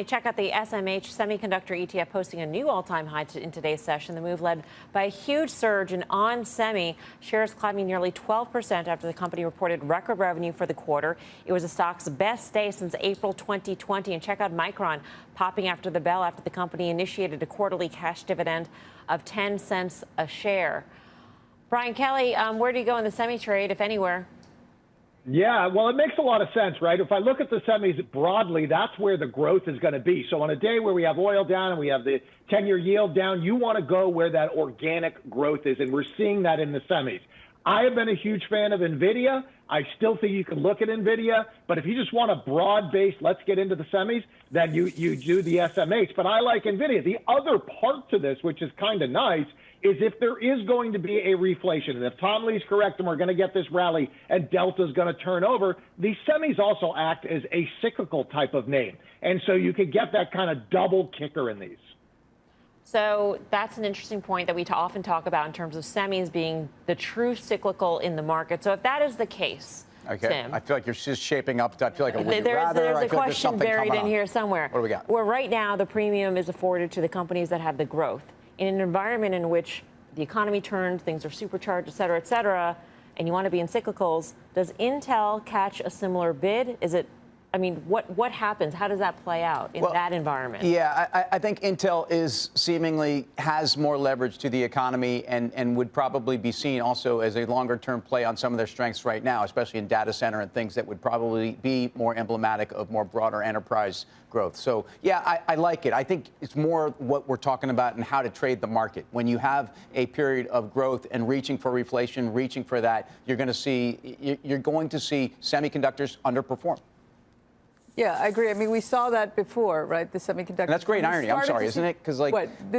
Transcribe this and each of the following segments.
Check out the SMH Semiconductor ETF posting a new all-time high in today's session. The move led by a huge surge in ON-Semi, shares climbing nearly 12% after the company reported record revenue for the quarter. It was the stock's best day since April 2020. And check out MICRON popping after the bell after the company initiated a quarterly cash dividend of 10 cents a share. Brian Kelly, where do you go in the semi trade, if anywhere? Yeah, well, it makes a lot of sense, right? If I look at the semis broadly, that's where the growth is going to be. So on a day where we have oil down and we have the 10-year yield down, you want to go where that organic growth is, and we're seeing that in the semis. I have been a huge fan of NVIDIA. I still think you can look at NVIDIA, but if you just want a broad-based, let's get into the semis, then you do the SMH. But I like NVIDIA. The other part to this, which is kind of nice, is if there is going to be a reflation, and if Tom Lee's correct and we're going to get this rally and Delta's going to turn over, these semis also act as a cyclical type of name. And so you could get that kind of double kicker in these. So that's an interesting point that we often talk about in terms of semis being the true cyclical in the market. So if that is the case, okay, Tim, I feel like you're just shaping up. I feel like a would you rather. There's a I feel like question buried in here somewhere. What do we got? Where right now the premium is afforded to the companies that have the growth. In an environment in which the economy turns, things are supercharged, et cetera, and you want to be in cyclicals, does Intel catch a similar bid? Is it, I mean, what happens? How does that play out in that environment? Yeah, I think Intel is seemingly has more leverage to the economy and would probably be seen also as a longer-term play on some of their strengths right now, especially in data center and things that would probably be more emblematic of more broader enterprise growth. So, yeah, I like it. I think it's more what we're talking about and how to trade the market. When you have a period of growth and reaching for reflation, reaching for that, you're going to see semiconductors underperform. Yeah, I agree. I mean, we saw that before, right? The semiconductor. And that's great irony. I'm sorry, isn't it? Because like,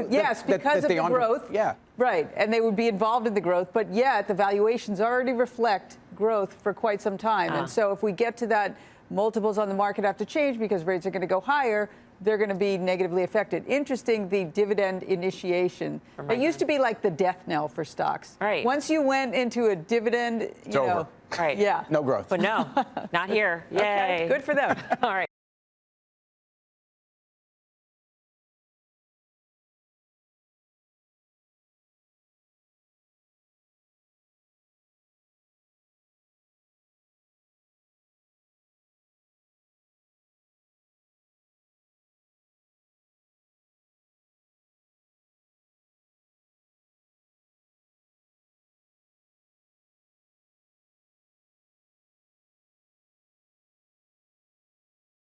yes, because of the growth. Yeah. Right, and they would be involved in the growth, but yet the valuations already reflect growth for quite some time. And so if we get to that, multiples on the market have to change because rates are going to go higher. They're going to be negatively affected. Interesting, the dividend initiation. It used to be like the death knell for stocks. Right. Once you went into a dividend, it's over. Right. Yeah. No growth. But no, not here. Yay. Okay, good for them. All right.